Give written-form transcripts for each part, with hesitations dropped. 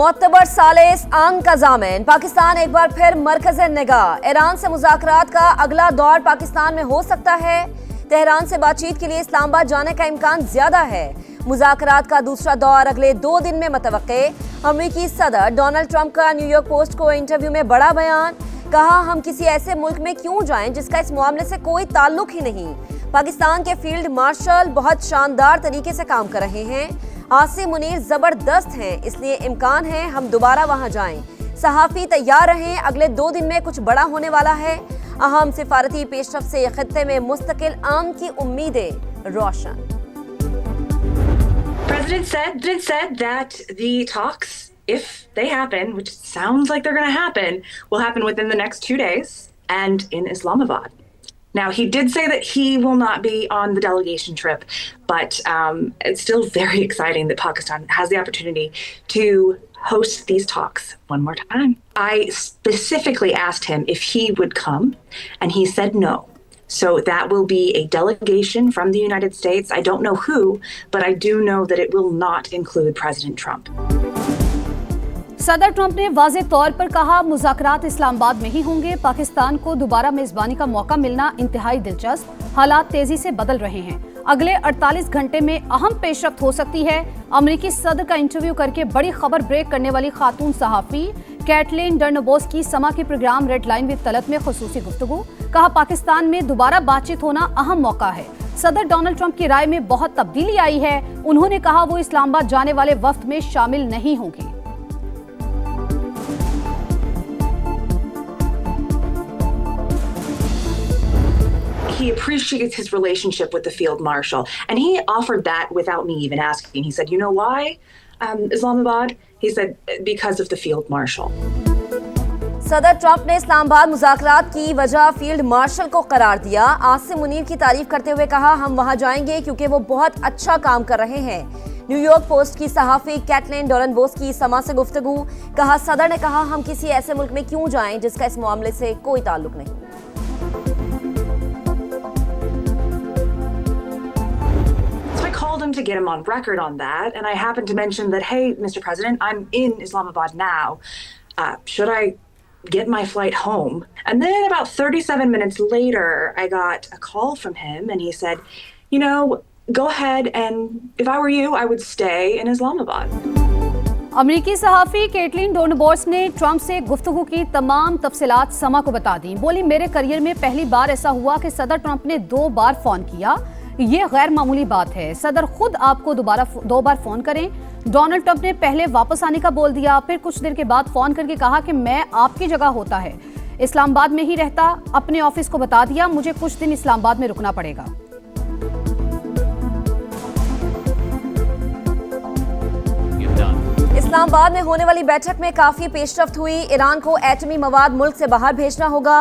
मोतबर सालिस आंग का जामिन पाकिस्तान एक बार फिर मरकज़ निगाह। ईरान से मुज़ाकरात का अगला दौर पाकिस्तान में हो सकता है। तेहरान से बातचीत के लिए इस्लामाबाद जाने का इम्कान ज्यादा है। मुज़ाकरात का दूसरा दौर अगले 2 दिन में मुतवक्के। अमेरिकी सदर डोनाल्ड ट्रंप का न्यूयॉर्क पोस्ट को इंटरव्यू में बड़ा बयान। कहा, हम किसी ऐसे मुल्क में क्यों जाएं जिसका इस मामले से कोई ताल्लुक ही नहीं। पाकिस्तान के फील्ड मार्शल बहुत शानदार तरीके से काम कर रहे हैं। आसिम मुनीर जबरदस्त हैं, इसलिए इम्कान है हम दोबारा वहां जाएं। सहाफी तैयार रहें, अगले 2 दिन में कुछ बड़ा होने वाला है। अहम सिफारती पेशरफ से खित्ते में मुस्तकिल आम की उम्मीदें रोशन। President said that the talks, if they happen, which sounds like they're going to happen, will happen within the next 2 days and in Islamabad. Now, he did say that he will not be on the delegation trip, but it's still very exciting that Pakistan has the opportunity to host these talks one more time. I specifically asked him if he would come, and he said no. So that will be a delegation from the United States. I don't know who, but I do know that it will not include President Trump. सदर Trump ने वाज़ेह तौर पर कहा, मुज़ाकरात इस्लामाबाद में ही होंगे। पाकिस्तान को दोबारा मेजबानी का मौका मिलना इंतहाई दिलचस्प। हालात तेजी से बदल रहे हैं। अगले 48 घंटे में अहम पेशरफ्त हो सकती है। अमेरिकी सदर का इंटरव्यू करके बड़ी खबर ब्रेक करने वाली खातून सहाफी कैटलीन डर्नबोस की समा के programme Red Line with Talat में खुसूसी गुफ्तगू। कहा, पाकिस्तान में दोबारा बातचीत होना अहम मौका है। सदर डोनाल्ड ट्रंप की राय में बहुत तब्दीली आई है। उन्होंने कहा वो इस्लामाबाद जाने वाले वफ्द में शामिल नहीं होंगी। He appreciates his relationship with the field marshal, and he offered that without me even asking. He said, "You know why, Islamabad?" He said, "Because of the field marshal." सदर ट्रंप ने इस्लामाबाद मुज़ाकरात की वजह फील्ड मार्शल को करार दिया। आसिम मुनीर की तारीफ करते हुए कहा, हम वहां जाएंगे क्योंकि वो बहुत अच्छा काम कर रहे हैं। न्यूयॉर्क पोस्ट की सहाफी कैटलीन डर्नबोस की समा से गुफ्तगू। कहा, सदर ने कहा, हम किसी ऐसे मुल्क में क्यों जाएं जिसका इस मामले से कोई ताल्लुक नहीं। Called him to get him on record on that, and I happened to mention that, hey, Mr. President, I'm in Islamabad now. Should I get my flight home? And then about 37 minutes later, I got a call from him, and he said, you know, go ahead, and if I were you, I would stay in Islamabad. अमेरिकी सहाफी Catelyn डर्नबोस ने Trump से गुफ्तगू की तमाम तफसीलात समा को बता दी। बोली, मेरे करियर में पहली बार ऐसा हुआ कि सदर ट्रंप ने 2 बार फोन किया। ये गैर मामूली बात है। सदर खुद आपको 2 बार फोन करें। डोनाल्ड ट्रंप ने पहले वापस आने का बोल दिया, फिर कुछ देर के बाद फोन करके कहा कि मैं आपकी जगह होता है इस्लामाबाद में ही रहता। अपने ऑफिस को बता दिया मुझे कुछ दिन इस्लामाबाद में रुकना पड़ेगा। इस्लामाबाद में होने वाली बैठक में काफी पेशरफ्त हुई। ईरान को एटमी मवाद मुल्क से बाहर भेजना होगा।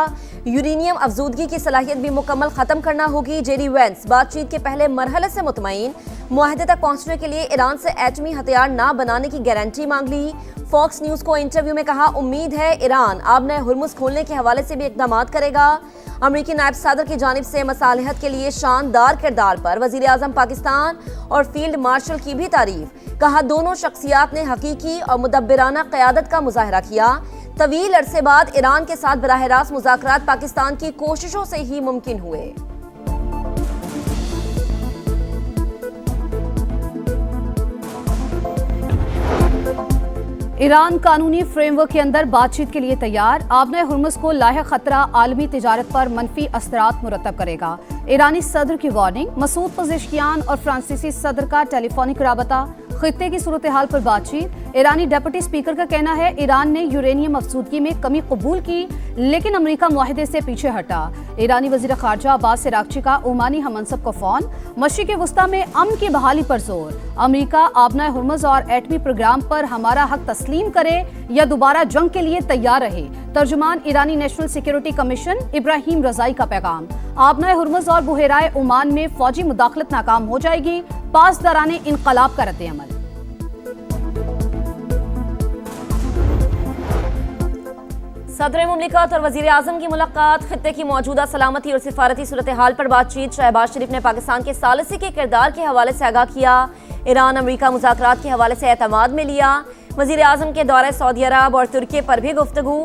यूरेनियम अफजूदगी की सलाहियत भी मुकम्मल खत्म करना होगी। जेडी वेंस बातचीत के पहले मरहले से मुतमईन। मुआहदे तक पहुंचने के लिए ईरान से एटमी हथियार ना बनाने की गारंटी मांग ली। फॉक्स न्यूज को इंटरव्यू में कहा, उम्मीद है ईरान आबने हुर्मुज खोलने के हवाले से भी इकदाम करेगा। अमेरिकी नायब सदर की जानिब से मसालिहत के लिए शानदार किरदार पर वजीर आजम पाकिस्तान और फील्ड मार्शल की भी तारीफ। कहा, दोनों शख्सियात ने हकीकी और मुदब्बिराना क़यादत का मुजाहरा किया। तवील अरसे बाद ईरान के साथ बराह रास्त मुज़ाकरात पाकिस्तान की कोशिशों से ही मुमकिन हुए। ईरान कानूनी फ्रेमवर्क के अंदर बातचीत के लिए तैयार। आबने हुर्मुज को लाहिक खतरा आलमी तिजारत पर मनफी असरात मुरतब करेगा। ईरानी सदर की वार्निंग। मसूद पज़ेश्कियान और फ्रांसीसी सदर का टेलीफोनिक राबता। खित्ते की सूरत हाल पर बातचीत। ईरानी डिप्टी स्पीकर का कहना है ईरान ने यूरेनियम अफजूदगी में कमी कबूल की, लेकिन अमेरिका मुआहदे से पीछे हटा। ईरानी वजीर खारजा अब्बास इराक्ची का ओमानी हममनसब को फोन। मशरिक़ वस्ता में अमन की बहाली पर जोर। अमेरिका आबना हुर्मुज और एटमी प्रोग्राम पर हमारा हक तस्लीम करे या दोबारा जंग के लिए तैयार रहे। तर्जुमान ईरानी नेशनल सिक्योरिटी कमीशन इब्राहिम रजाई का पैगाम। आबना हुर्मुज और बुहेराए ओमान में फौजी मुदाखलत नाकाम हो जाएगी। पासदाराने इनकलाब का रद्द-ए-अमल। सदर मुमलिकत और वजीर आजम की मुलाकात। खित्ते की मौजूदा सलामती और सिफारती सूरत हाल पर बातचीत। शहबाज शरीफ ने पाकिस्तान के सालिसी के किरदार के हवाले से आगाह किया। ईरान अमेरिका मुज़ाकरात के हवाले से एतमाद में लिया। वजीर आजम के दौरे सऊदी अरब और तुर्की पर भी गुफ्तगू।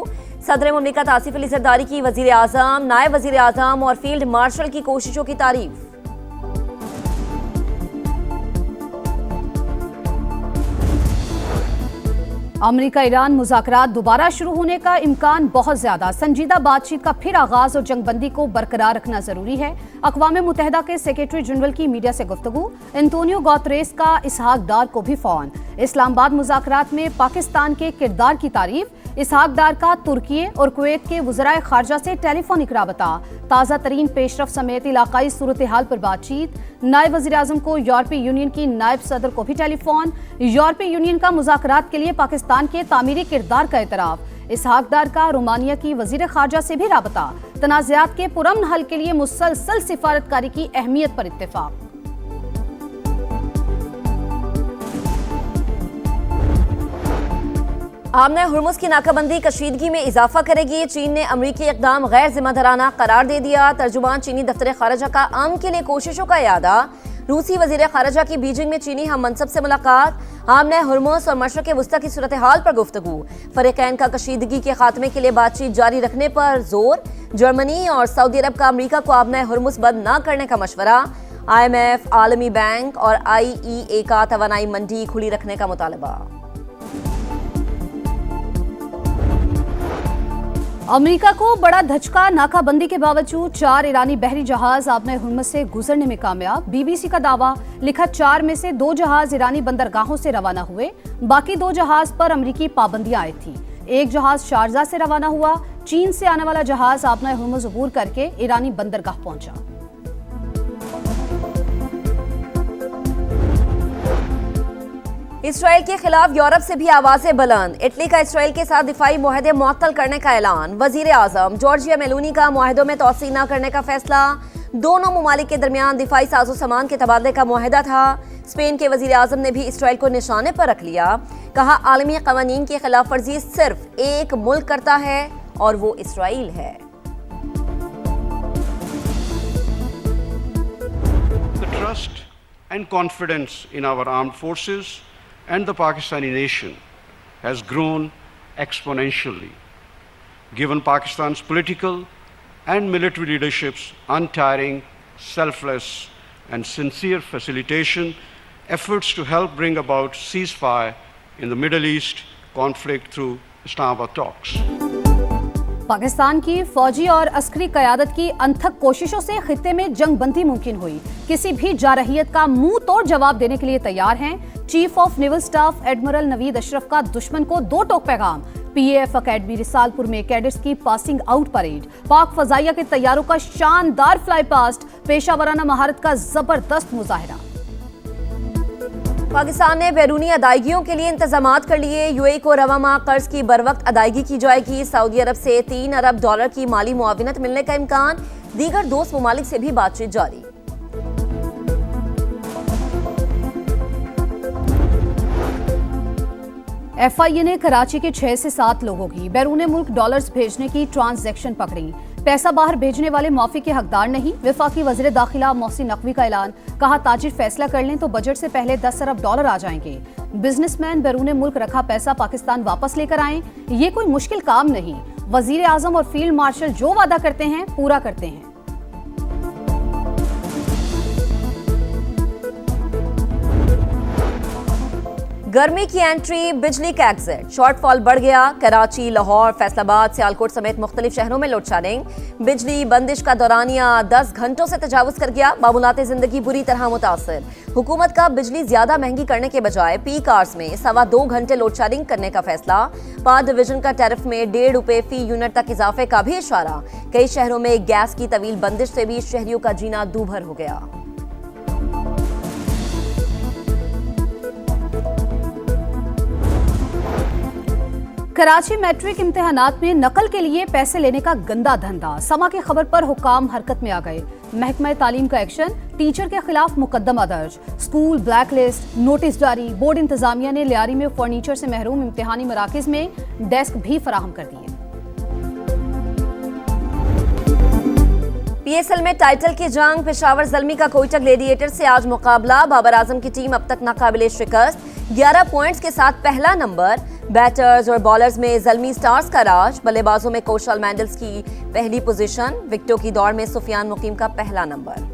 सदर मुमलिकत आसिफ अली जरदारी की वजीर आजम, नायब वजीर आजम और फील्ड मार्शल की कोशिशों की तारीफ। अमेरिका ईरान मुज़ाकरात दोबारा शुरू होने का इम्कान बहुत ज्यादा। संजीदा बातचीत का फिर आगाज और जंगबंदी को बरकरार रखना जरूरी है। अक़वाम मुत्तहिदा के सेक्रेटरी जनरल की मीडिया से गुफ्तगू। एंटोनियो गुतेरेस का इसहाक डार को भी फोन। इस्लामाबाद मुज़ाकरात में पाकिस्तान के किरदार की तारीफ। इसहाक डार का तुर्की और कुवैत के वज़राए खारजा से टेलीफोनिक राबता। ताज़ा तरीन पेशरफ समेत इलाकाई सूरत हाल पर बातचीत। नायब वज़ीर आज़म को यूरोपीय यूनियन की नायब सदर को भी टेलीफोन। यूरोपीय यूनियन का मुज़ाकरात के लिए पाकिस्तान के तामीरी किरदार का एतराफ़। इसहाक डार का रोमानिया की वज़ीर खारजा से भी राबता। तनाज़ात के पुरअमन हल के लिए मुसलसल सिफारतकारी की अहमियत पर इत्तेफाक। आमने हुर्मुज़ की नाकाबंदी कशीदगी में इजाफा करेगी। चीन ने अमरीकी इक़दाम गैर जिम्मेदाराना करार दे दिया। तर्जुमान चीनी दफ्तर खारजा का अमन के लिए कोशिशों का यादा। रूसी वज़ीर खारजा की बीजिंग में चीनी हम मनसब से मुलाकात। आमने हुर्मुज़ और मशरक़ वस्ता की सूरत हाल पर गुफ्तगू। फ़रीक़ैन का कशीदगी के खात्मे के लिए बातचीत जारी रखने पर जोर। जर्मनी और सऊदी अरब का अमरीका को आमने हुर्मुज़ बंद न करने का मशवरा। IMF, आलमी बैंक और IEA का तवानाई मंडी खुली रखने का मुतालबा। अमेरिका को बड़ा धचका। नाकाबंदी के बावजूद 4 ईरानी बहरी जहाज आबने हुर्मुज़ से गुजरने में कामयाब। BBC का दावा। लिखा 4 में से 2 जहाज ईरानी बंदरगाहों से रवाना हुए। बाकी 2 जहाज पर अमरीकी पाबंदियां आई थी। एक जहाज शारजा से रवाना हुआ। चीन से आने वाला जहाज आबने हुर्मुज़ अबूर करके ईरानी बंदरगाह पहुंचा। इसराइल के खिलाफ यूरोप से भी आवाजें बुलंद। इटली का इसराइल के साथ दिफाई मुआहदे मुअत्तल करने का ऐलान। वजीर आजम जॉर्जिया मेलोनी का मुआहदों में तोसी न करने का फैसला। दोनों ममालिक के दरमियान दिफाई साजो सामान के तबादले का मुआहदा था। स्पेन के वजीर आजम ने भी इसराइल को निशाने पर रख लिया। कहा आलमी कवानीन की खिलाफ वर्जी सिर्फ एक मुल्क करता है और वो इसराइल है। The trust and confidence in our armed forces and the Pakistani nation has grown exponentially, given Pakistan's political and military leadership's untiring, selfless and sincere facilitation efforts to help bring about ceasefire in the Middle East conflict through Islamabad talks. Pakistan की फौजी और अस्करी क़यादत की अनथक कोशिशों से खित्ते में जंग बंदी मुमकिन हुई। किसी भी जारहियत का मुंह तोड़ जवाब देने के लिए तैयार हैं। Chief of naval staff admiral Naveed Ashraf का दुश्मन को 2 टोक पैगाम। PAF अकेडमी रिसालपुर में कैडेट्स की पासिंग आउट परेड। पाक फजाइया के तैयारों का शानदार फ्लाई पास्ट। पेशावराना महारत का जबरदस्त मुजाहिरा। पाकिस्तान ने बैरूनी अदायगियों के लिए इंतजामात कर लिए। UAE को रवा माह कर्ज की बरवक्त अदायगी की जाएगी। सऊदी अरब से $3 अरब की माली मुआविनत मिलने का इम्कान। दीगर दोस्त ममालिक से भी बातचीत जारी। FIA ने कराची के 6 से 7 लोगों की बैरून मुल्क डॉलर्स भेजने की ट्रांजैक्शन पकड़ी। पैसा बाहर भेजने वाले माफी के हकदार नहीं। वफाकी वज़ीर दाखिला मोहसिन नकवी का ऐलान। कहा ताजिर फैसला कर लें तो बजट से पहले $10 अरब आ जाएंगे। बिजनेसमैन बैरून मुल्क रखा पैसा पाकिस्तान वापस लेकर आएं। ये कोई मुश्किल काम नहीं। वज़ीर आज़म और फील्ड मार्शल जो वादा करते हैं पूरा करते हैं। गर्मी की एंट्री, बिजली का एग्जिट। शॉर्टफॉल बढ़ गया। कराची, लाहौर, फैसलाबाद, सियालकोट समेत मुख्तलिफ शहरों में लोड शेडिंग। बिजली बंदिश का दौरानिया 10 घंटों से तजावुज कर गया। मामूलात जिंदगी बुरी तरह मुतासर। हुकूमत का बिजली ज्यादा महंगी करने के बजाय पीक आवर्स में 2.25 घंटे लोड शेडिंग करने का फैसला। 5 डिवीजन का टैरिफ में ₹1.5 फी यूनिट तक इजाफे का भी इशारा। कई शहरों में गैस की तवील बंदिश से भी शहरियों का जीना दूभर हो गया। कराची मैट्रिक इम्तिहानात में नकल के लिए पैसे लेने का गंदा धंधा। समा की खबर पर हुकाम हरकत में आ गए। महकमा तालीम का एक्शन। टीचर के खिलाफ मुकदमा दर्ज। स्कूल ब्लैक लिस्ट, नोटिस जारी। बोर्ड इंतजामिया ने लियारी में फर्नीचर से महरूम इम्तिहानी मराकिज में डेस्क भी फराहम कर दिए। PSL में टाइटल की जंग। पेशावर ज़ल्मी का कोयटा ग्लेडिएटर से आज मुकाबला। बाबर आजम की टीम अब तक नाकाबिले शिकस्त। 11 पॉइंट्स के साथ पहला नंबर। बैटर्स और बॉलर्स में ज़ल्मी स्टार्स का राज। बल्लेबाजों में कौशल मैंडल्स की पहली पोजीशन। विकेटों की दौड़ में सुफियान मुकीम का पहला नंबर।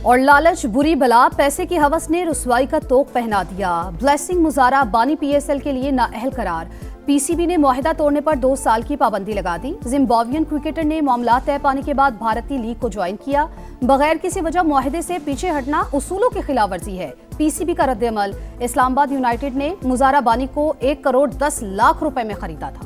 और लालच बुरी बला, पैसे की हवस ने रुसवाई का तोक पहना दिया। ब्लेसिंग मुजारा बानी पीएसएल के लिए नाअहल करार। पीसीबी ने मुआहिदा तोड़ने पर 2 साल की पाबंदी लगा दी। जिम्बाब्वियन क्रिकेटर ने मामला तय पाने के बाद भारतीय लीग को ज्वाइन किया। बगैर किसी वजह मुआहिदे से पीछे हटना उसूलों की खिलाफ वर्जी है। पीसीबी का रद्द-ए-अमल। इस्लामाबाद यूनाइटेड ने मुजारा बानी को 1 करोड़ 10 लाख रुपए में खरीदा था।